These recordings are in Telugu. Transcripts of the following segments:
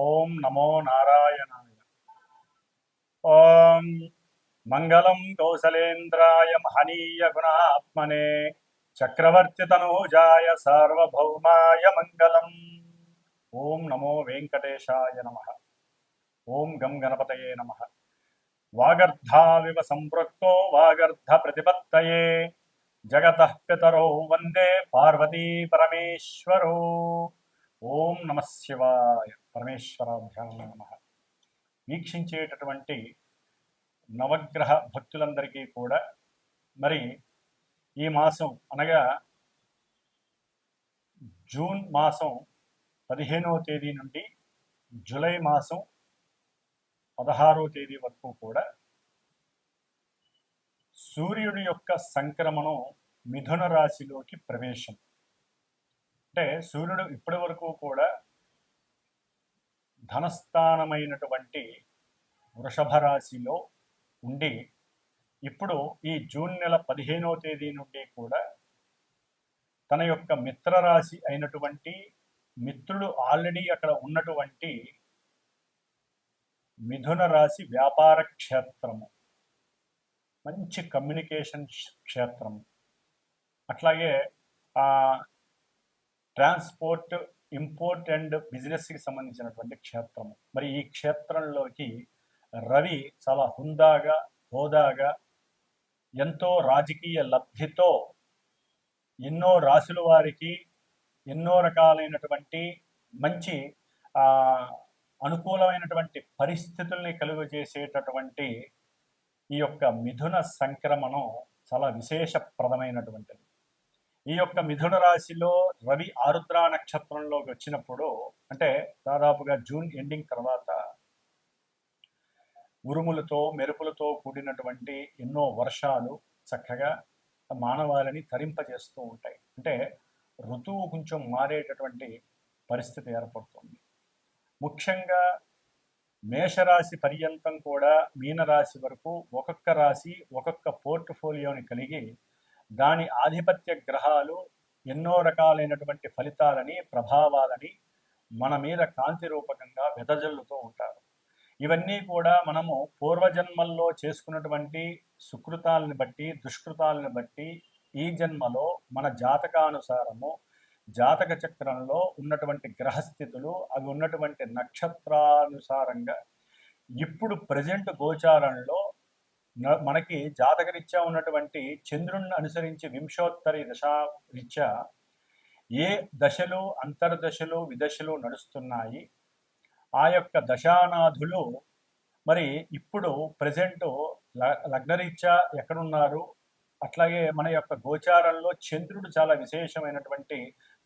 ఓం నమో నారాయణాయ. ఓం మంగళం కౌసలేంద్రాయ మహనీయ గుణాత్మనే చక్రవర్తి తనూజాయ సార్వభౌమాయ మంగళం. ఓం నమో వెంకటేశాయ నమః. ఓం గం గణపతయే నమః. వాగర్ధావివ సంపృక్తో వాగర్ధ ప్రతిపత్తయే జగతః పితరౌ వందే పార్వతీ పరమేశ్వరో. ఓం నమ శివాయ. పరమేశ్వరాభ్యాం నమః. వీక్షించేటటువంటి నవగ్రహ భక్తులందరికీ కూడా మరి ఈ మాసం అనగా జూన్ మాసం 15వ తేదీ నుండి జూలై మాసం 16వ తేదీ వరకు కూడా సూర్యుడి యొక్క సంక్రమణం మిథున రాశిలోకి ప్రవేశం. అంటే సూర్యుడు ఇప్పటి వరకు కూడా ధనస్థానమైనటువంటి వృషభ రాశిలో ఉండి ఇప్పుడు ఈ జూన్ నెల 15వ తేదీ నుండి కూడా తన యొక్క మిత్రరాశి అయినటువంటి మిత్రుడు ఆల్రెడీ అక్కడ ఉన్నటువంటి మిథున రాశి వ్యాపార క్షేత్రము, మంచి కమ్యూనికేషన్ క్షేత్రము, అట్లాగే ట్రాన్స్పోర్ట్, ఇంపోర్ట్ అండ్ బిజినెస్కి సంబంధించినటువంటి క్షేత్రము. మరి ఈ క్షేత్రంలోకి రవి చాలా హుందాగా, హోదాగా, ఎంతో రాజకీయ లబ్ధితో ఎన్నో రాశుల వారికి ఎన్నో రకాలైనటువంటి మంచి అనుకూలమైనటువంటి పరిస్థితుల్ని కలుగజేసేటటువంటి ఈ యొక్క మిథున సంక్రమణం చాలా విశేషప్రదమైనటువంటిది. ఈ యొక్క మిథున రాశిలో రవి ఆరుద్ర నక్షత్రంలోకి వచ్చినప్పుడు, అంటే దాదాపుగా జూన్ ఎండింగ్ తర్వాత ఉరుములతో మెరుపులతో కూడినటువంటి ఎన్నో వర్షాలు చక్కగా మానవాళిని తరింపజేస్తూ ఉంటాయి. అంటే ఋతువు కొంచెం మారేటటువంటి పరిస్థితి ఏర్పడుతుంది. ముఖ్యంగా మేషరాశి పర్యంతం కూడా మీనరాశి వరకు ఒక్కొక్క రాశి ఒక్కొక్క పోర్ట్ఫోలియోని కలిగి దాని ఆధిపత్య గ్రహాలు ఎన్నో రకాలైనటువంటి ఫలితాలని, ప్రభావాలని మన మీద కాంతి రూపకంగా వెదజల్లుతూ ఉంటారు. ఇవన్నీ కూడా మనము పూర్వజన్మల్లో చేసుకున్నటువంటి సుకృతాలను బట్టి, దుష్కృతాలను బట్టి ఈ జన్మలో మన జాతకానుసారము, జాతక చక్రంలో ఉన్నటువంటి గ్రహస్థితులు, అవి ఉన్నటువంటి నక్షత్రానుసారంగా ఇప్పుడు ప్రజెంట్ గోచారంలో మనకి జాతకరీత్యా ఉన్నటువంటి చంద్రుణ్ణి అనుసరించి వింశోత్తరి దశారీత్యా ఏ దశలు, అంతర్దశలు, విదశలు నడుస్తున్నాయి, ఆ యొక్క దశానాథులు మరి ఇప్పుడు ప్రజెంట్ లగ్నరీత్యా ఎక్కడున్నారు, అట్లాగే మన యొక్క గోచారంలో చంద్రుడు చాలా విశేషమైనటువంటి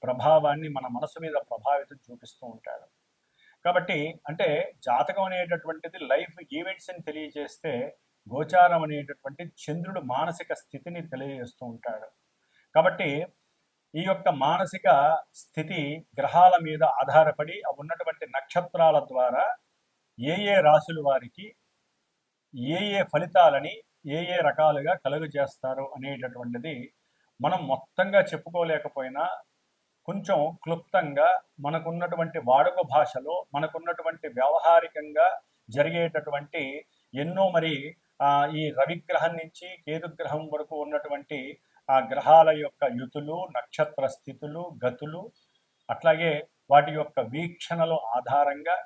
ప్రభావాన్ని మన మనసు మీద ప్రభావితం చూపిస్తూ ఉంటాడు. కాబట్టి అంటే జాతకం అనేటటువంటిది లైఫ్ ఈవెంట్స్ని తెలియజేస్తే, గోచారం అనేటటువంటి చంద్రుడు మానసిక స్థితిని తెలియజేస్తూ ఉంటాడు. కాబట్టి ఈ యొక్క మానసిక స్థితి గ్రహాల మీద ఆధారపడి ఉన్నటువంటి నక్షత్రాల ద్వారా ఏ ఏ రాశుల వారికి ఏ ఏ ఫలితాలని ఏ ఏ రకాలుగా కలుగజేస్తారు అనేటటువంటిది మనం మొత్తంగా చెప్పుకోలేకపోయినా కొంచెం క్లుప్తంగా మనకున్నటువంటి వాడుక భాషలో, మనకున్నటువంటి వ్యవహారికంగా జరిగేటటువంటి ఎన్నో మరి ఈ రవిగ్రహం నుంచి కేతుగ్రహం వరకు ఉన్నటువంటి ఆ గ్రహాల యొక్క యుతులు, నక్షత్ర స్థితులు, గతులు, అట్లాగే వాటి యొక్క వీక్షణల ఆధారంగా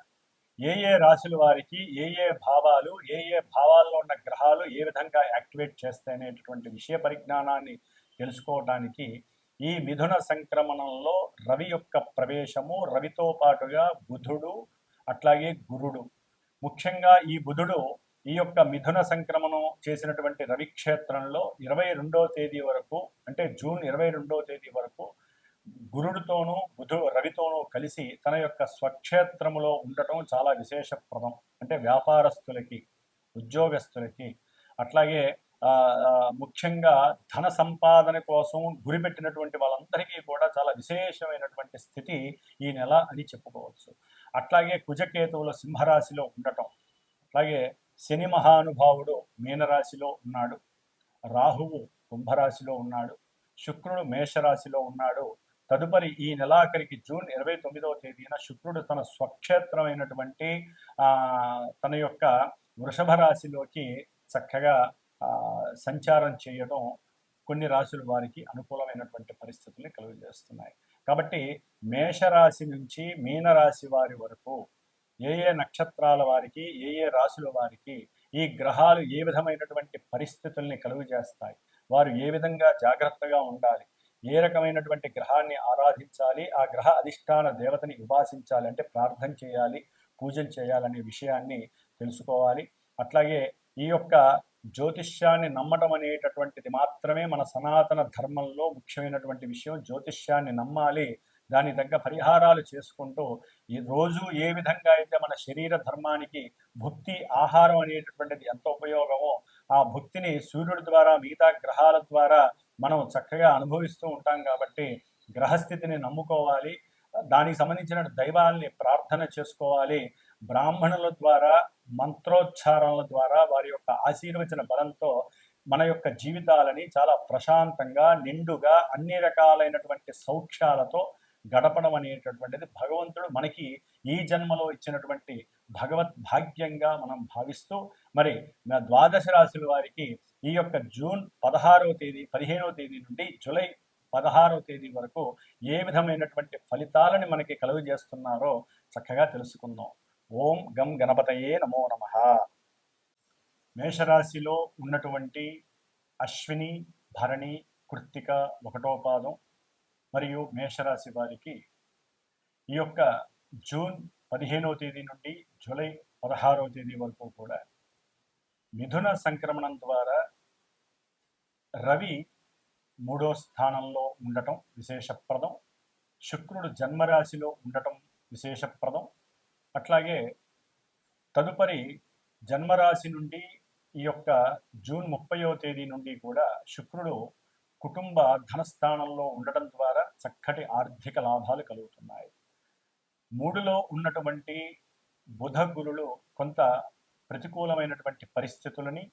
ఏ ఏ రాశుల వారికి ఏ ఏ భావాలు, ఏ ఏ భావాల్లో ఉన్న గ్రహాలు ఏ విధంగా యాక్టివేట్ చేస్తాయనేటటువంటి విషయ పరిజ్ఞానాన్ని తెలుసుకోవడానికి ఈ మిథున సంక్రమణంలో రవి యొక్క ప్రవేశము, రవితో పాటుగా బుధుడు, అట్లాగే గురుడు. ముఖ్యంగా ఈ బుధుడు ఈ యొక్క మిథున సంక్రమణం చేసినటువంటి రవి క్షేత్రంలో 22వ తేదీ వరకు, అంటే జూన్ 22వ తేదీ వరకు గురుడితోనూ రవితోనూ కలిసి తన యొక్క స్వక్షేత్రములో ఉండటం చాలా విశేషప్రదం. అంటే వ్యాపారస్తులకి, ఉద్యోగస్తులకి, అట్లాగే ముఖ్యంగా ధన సంపాదన కోసం గురిపెట్టినటువంటి వాళ్ళందరికీ కూడా చాలా విశేషమైనటువంటి స్థితి ఈ నెల అని చెప్పుకోవచ్చు. అట్లాగే కుజకేతువుల సింహరాశిలో ఉండటం, అట్లాగే శని మహానుభావుడు మీనరాశిలో ఉన్నాడు, రాహువు కుంభరాశిలో ఉన్నాడు, శుక్రుడు మేషరాశిలో ఉన్నాడు, తదుపరి ఈ నెలాఖరికి జూన్ 29వ తేదీన శుక్రుడు తన స్వక్షేత్రమైనటువంటి తన యొక్క వృషభ రాశిలోకి చక్కగా సంచారం చేయడం కొన్ని రాశుల వారికి అనుకూలమైనటువంటి పరిస్థితుల్ని కలుగజేస్తున్నాయి. కాబట్టి మేషరాశి నుంచి మీనరాశి వారి వరకు ఏ నక్షత్రాల వారికి, ఏ రాశుల వారికి ఈ గ్రహాలు ఏ విధమైనటువంటి పరిస్థితుల్ని కలుగజేస్తాయి, వారు ఏ విధంగా జాగ్రత్తగా ఉండాలి, ఏ రకమైనటువంటి గ్రహాన్ని ఆరాధించాలి, ఆ గ్రహ అధిష్టాన దేవతని ఉపాసించాలి, అంటే ప్రార్థన చేయాలి, పూజలు చేయాలనే విషయాన్ని తెలుసుకోవాలి. అట్లాగే ఈ యొక్క జ్యోతిష్యాన్ని నమ్మటం అనేటటువంటిది మాత్రమే మన సనాతన ధర్మంలో ముఖ్యమైనటువంటి విషయం. జ్యోతిష్యాన్ని నమ్మాలి, దాని తగ్గ పరిహారాలు చేసుకుంటూ ఈ రోజు ఏ విధంగా అయితే మన శరీర ధర్మానికి భుక్తి ఆహారం అనేటటువంటిది ఎంత ఉపయోగమో, ఆ భుక్తిని సూర్యుడి ద్వారా, మిగతా గ్రహాల ద్వారా మనం చక్కగా అనుభవిస్తూ ఉంటాం. కాబట్టి గ్రహస్థితిని నమ్ముకోవాలి, దానికి సంబంధించిన దైవాల్ని ప్రార్థన చేసుకోవాలి. బ్రాహ్మణుల ద్వారా, మంత్రోచ్చారణల ద్వారా, వారి యొక్క ఆశీర్వచన బలంతో మన యొక్క జీవితాలని చాలా ప్రశాంతంగా, నిండుగా, అన్ని రకాలైనటువంటి సౌఖ్యాలతో గడపడం అనేటటువంటిది భగవంతుడు మనకి ఈ జన్మలో ఇచ్చినటువంటి భగవత్ భాగ్యంగా మనం భావిస్తూ, మరి ద్వాదశ రాశుల వారికి ఈ యొక్క జూన్ 15వ తేదీ నుండి జూలై 16వ తేదీ వరకు ఏ విధమైనటువంటి ఫలితాలని మనకి కలుగజేస్తున్నారో చక్కగా తెలుసుకుందాం. ఓం గం గణపతయే నమో నమః. మేషరాశిలో ఉన్నటువంటి అశ్విని, భరణి, కృత్తిక 1వ పాదం మరియు మేషరాశి వారికి ఈ యొక్క జూన్ 15వ తేదీ నుండి జూలై 16వ తేదీ వరకు కూడా మిథున సంక్రమణం ద్వారా రవి 3వ స్థానంలో ఉండటం విశేషప్రదం, శుక్రుడు జన్మరాశిలో ఉండటం విశేషప్రదం. అట్లాగే తదుపరి జన్మరాశి నుండి ఈ యొక్క జూన్ 30వ తేదీ నుండి కూడా శుక్రుడు కుటుంబ ధనస్థానంలో ఉండటం ద్వారా చక్కటి ఆర్థిక లాభాలు కలుగుతున్నాయి. 3లో ఉన్నటువంటి బుధ గురులు కొంత ప్రతికూలమైనటువంటి పరిస్థితులని,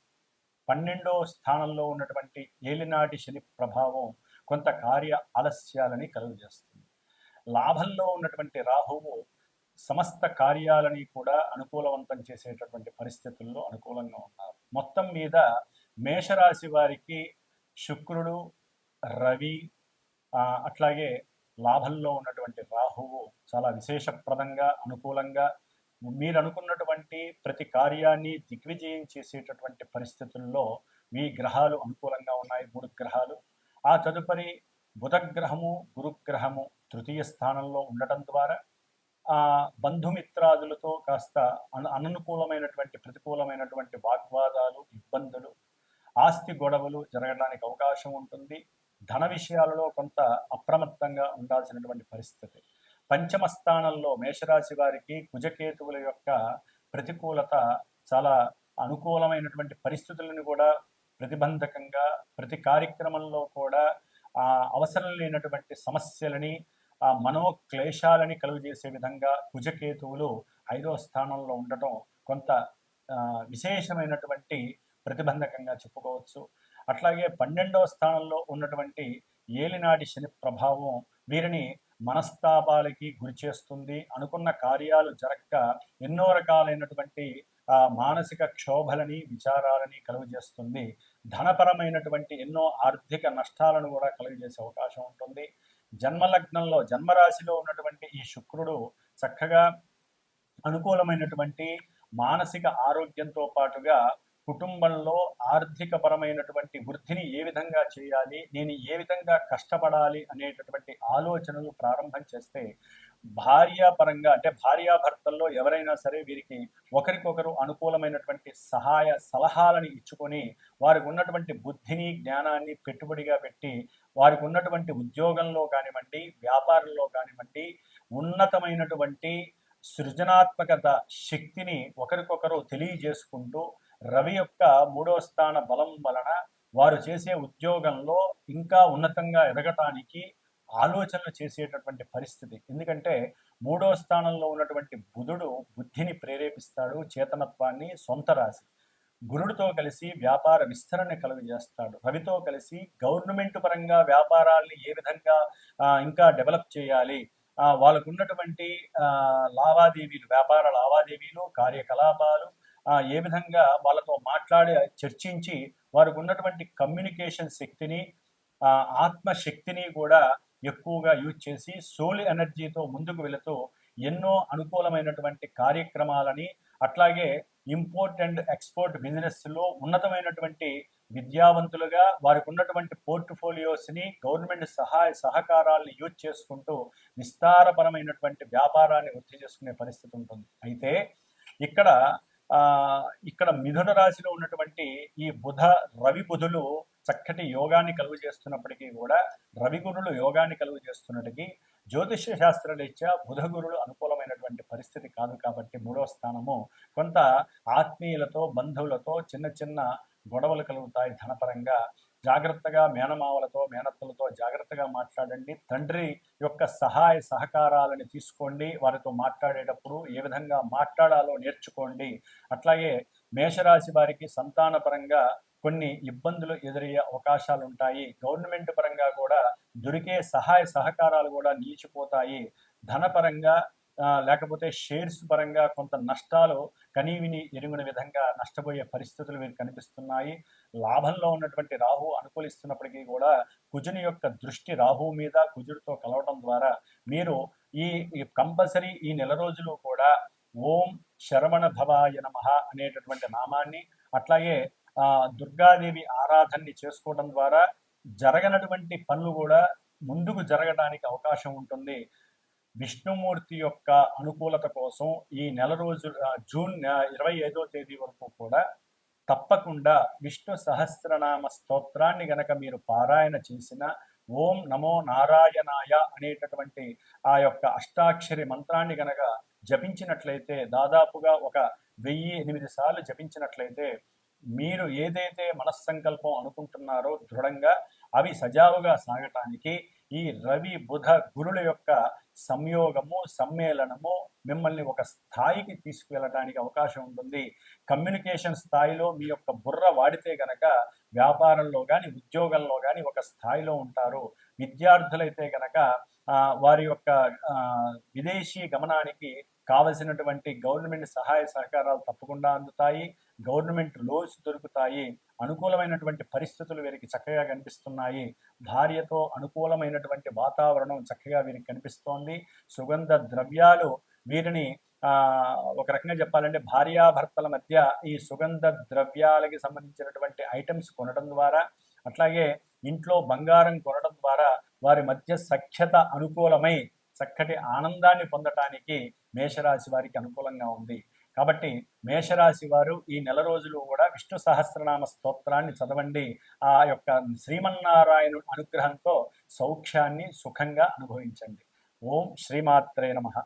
12వ స్థానంలో ఉన్నటువంటి ఏలినాటి శని ప్రభావం కొంత కార్య ఆలస్యాలని కలుగజేస్తుంది. లాభంలో ఉన్నటువంటి రాహువు సమస్త కార్యాలని కూడా అనుకూలవంతం చేసేటటువంటి పరిస్థితుల్లో అనుకూలంగా ఉన్నారు. మొత్తం మీద మేషరాశి వారికి శుక్రుడు, రవి, అట్లాగే లాభంలో ఉన్నటువంటి రాహువు చాలా విశేషప్రదంగా, అనుకూలంగా మీరు అనుకున్నటువంటి ప్రతి కార్యాన్ని దిగ్విజయం చేసేటటువంటి పరిస్థితుల్లో ఈ గ్రహాలు అనుకూలంగా ఉన్నాయి, 3 గ్రహాలు. ఆ తదుపరి బుధగ్రహము, గురుగ్రహము తృతీయ స్థానంలో ఉండటం ద్వారా బంధుమిత్రాదులతో కాస్త అననుకూలమైనటువంటి, ప్రతికూలమైనటువంటి వాగ్వాదాలు, ఇబ్బందులు, ఆస్తి గొడవలు జరగడానికి అవకాశం ఉంటుంది. ధన విషయాలలో కొంత అప్రమత్తంగా ఉండాల్సినటువంటి పరిస్థితి. పంచమ స్థానంలో మేషరాశి వారికి కుజకేతువుల యొక్క ప్రతికూలత చాలా అనుకూలమైనటువంటి పరిస్థితులను కూడా ప్రతిబంధకంగా, ప్రతి కార్యక్రమంలో కూడా అవసరం లేనటువంటి సమస్యలని, మనోక్లేశాలని కలుగజేసే విధంగా కుజకేతువులు 5వ స్థానంలో ఉండటం కొంత విశేషమైనటువంటి ప్రతిబంధకంగా చెప్పుకోవచ్చు. అట్లాగే 12వ స్థానంలో ఉన్నటువంటి ఏలినాటి శని ప్రభావం వీరిని మనస్తాపాలకి గురి చేస్తుంది. అనుకున్న కార్యాలు జరగక ఎన్నో రకాలైనటువంటి మానసిక క్షోభలని, విచారాలని కలుగజేస్తుంది. ధనపరమైనటువంటి ఎన్నో ఆర్థిక నష్టాలను కూడా కలుగజేసే అవకాశం ఉంటుంది. జన్మలగ్నంలో, జన్మరాశిలో ఉన్నటువంటి ఈ శుక్రుడు చక్కగా అనుకూలమైనటువంటి మానసిక ఆరోగ్యంతో పాటుగా కుటుంబంలో ఆర్థిక పరమైనటువంటి వృద్ధిని ఏ విధంగా చేయాలి, నేను ఏ విధంగా కష్టపడాలి అనేటటువంటి ఆలోచనలు ప్రారంభం చేస్తే భార్యాపరంగా, అంటే భార్యాభర్తల్లో ఎవరైనా సరే వీరికి ఒకరికొకరు అనుకూలమైనటువంటి సలహాలని ఇచ్చుకొని వారికి ఉన్నటువంటి బుద్ధిని, జ్ఞానాన్ని పెట్టుబడిగా పెట్టి వారికి ఉన్నటువంటి ఉద్యోగంలో కానివ్వండి, వ్యాపారంలో కానివ్వండి, ఉన్నతమైనటువంటి సృజనాత్మకత శక్తిని ఒకరికొకరు తెలియజేసుకుంటూ రవి యొక్క 3వ స్థాన బలం వలన వారు చేసే ఉద్యోగంలో ఇంకా ఉన్నతంగా ఎదగటానికి ఆలోచనలు చేసేటటువంటి పరిస్థితి. ఎందుకంటే 3వ స్థానంలో ఉన్నటువంటి బుధుడు బుద్ధిని ప్రేరేపిస్తాడు, చేతనత్వాన్ని, సొంత రాశి. గురుడితో కలిసి వ్యాపార విస్తరణ కలుగజేస్తాడు. రవితో కలిసి గవర్నమెంట్ పరంగా వ్యాపారాల్ని ఏ విధంగా ఇంకా డెవలప్ చేయాలి, వాళ్ళకు ఉన్నటువంటి లావాదేవీలు, వ్యాపార లావాదేవీలు, కార్యకలాపాలు ఏ విధంగా వాళ్ళతో మాట్లాడి చర్చించి వారికి ఉన్నటువంటి కమ్యూనికేషన్ శక్తిని, ఆత్మశక్తిని కూడా ఎక్కువగా యూజ్ చేసి సోల్ ఎనర్జీతో ముందుకు వెళుతూ ఎన్నో అనుకూలమైనటువంటి కార్యక్రమాలని, అట్లాగే ఇంపోర్ట్ అండ్ ఎక్స్పోర్ట్ బిజినెస్లో ఉన్నతమైనటువంటి విద్యావంతులుగా వారికి ఉన్నటువంటి పోర్ట్ఫోలియోస్ని, గవర్నమెంట్ సహకారాలను యూజ్ చేసుకుంటూ విస్తారపరమైనటువంటి వ్యాపారాన్ని వృద్ధి చేసుకునే పరిస్థితి ఉంటుంది. అయితే ఇక్కడ మిథున రాశిలో ఉన్నటువంటి ఈ రవి బుధులు చక్కటి యోగాన్ని కలుగు చేస్తున్నప్పటికీ కూడా, రవిగురులు యోగాన్ని కలుగు చేస్తున్నటికీ జ్యోతిష్య శాస్త్రరీత్యా బుధగురులు అనుకూలమైనటువంటి పరిస్థితి కాదు. కాబట్టి 3వ స్థానము కొంత ఆత్మీయులతో, బంధువులతో చిన్న చిన్న గొడవలు కలుగుతాయి. ధనపరంగా జాగ్రత్తగా మేనమావలతో, మేనత్తలతో జాగ్రత్తగా మాట్లాడండి. తండ్రి యొక్క సహాయ సహకారాలను తీసుకోండి. వారితో మాట్లాడేటప్పుడు ఏ విధంగా మాట్లాడాలో నేర్చుకోండి. అట్లాగే మేషరాశి వారికి సంతానపరంగా కొన్ని ఇబ్బందులు ఎదురయ్యే అవకాశాలు ఉంటాయి. గవర్నమెంట్ పరంగా కూడా దొరికే సహాయ సహకారాలు కూడా నిలిచిపోతాయి. ధనపరంగా లేకపోతే షేర్స్ పరంగా కొంత నష్టాలు కనీవిని ఎరుగున విధంగా నష్టపోయే పరిస్థితులు మీకు కనిపిస్తున్నాయి. లాభంలో ఉన్నటువంటి రాహు అనుకూలిస్తున్నప్పటికీ కూడా కుజుని యొక్క దృష్టి రాహువు మీద, కుజుడితో కలవడం ద్వారా మీరు ఈ కంపల్సరీ ఈ నెల రోజులు కూడా ఓం శరవణ భవాయ నమః అనేటటువంటి నామాన్ని, అట్లాగే దుర్గాదేవి ఆరాధనని చేసుకోవడం ద్వారా జరగనటువంటి పనులు కూడా ముందుకు జరగడానికి అవకాశం ఉంటుంది. విష్ణుమూర్తి యొక్క అనుకూలత కోసం ఈ నెల రోజులు జూన్ 25వ తేదీ వరకు కూడా తప్పకుండా విష్ణు సహస్రనామ స్తోత్రాన్ని గనక మీరు పారాయణ చేసిన, ఓం నమో నారాయణాయ అనేటటువంటి ఆ యొక్క అష్టాక్షరి మంత్రాన్ని గనక జపించినట్లయితే, దాదాపుగా ఒక 1008 సార్లు జపించినట్లయితే మీరు ఏదైతే మనస్సంకల్పం అనుకుంటున్నారో దృఢంగా అవి సజావుగా సాగటానికి ఈ రవి బుధ గురుల యొక్క సంయోగము, సమ్మేళనము మిమ్మల్ని ఒక స్థాయికి తీసుకువెళ్ళడానికి అవకాశం ఉంటుంది. కమ్యూనికేషన్ స్థాయిలో మీ యొక్క బుర్ర వాడితే గనక వ్యాపారంలో కానీ, ఉద్యోగంలో కానీ ఒక స్థాయిలో ఉంటారు. విద్యార్థులైతే గనక వారి యొక్క విదేశీ గమనానికి కావలసినటువంటి గవర్నమెంట్ సహాయ సహకారాలు తప్పకుండా అందుతాయి. గవర్నమెంట్ లోన్స్ దొరుకుతాయి. అనుకూలమైనటువంటి పరిస్థితులు వీరికి చక్కగా కనిపిస్తున్నాయి. భార్యతో అనుకూలమైనటువంటి వాతావరణం చక్కగా వీరికి కనిపిస్తోంది. సుగంధ ద్రవ్యాలు వీరిని ఒక రకంగా చెప్పాలంటే భార్యాభర్తల మధ్య ఈ సుగంధ ద్రవ్యాలకి సంబంధించినటువంటి ఐటమ్స్ కొనడం ద్వారా, అట్లాగే ఇంట్లో బంగారం కొనడం ద్వారా వారి మధ్య సఖ్యత అనుకూలమై చక్కటి ఆనందాన్ని పొందటానికి మేషరాశి వారికి అనుకూలంగా ఉంది. కాబట్టి మేషరాశి వారు ఈ నెల రోజులు కూడా విష్ణు సహస్రనామ స్తోత్రాన్ని చదవండి. ఆ యొక్క శ్రీమన్నారాయణుడి అనుగ్రహంతో సౌఖ్యాన్ని సుఖంగా అనుభవించండి. ఓం శ్రీమాత్రే నమః.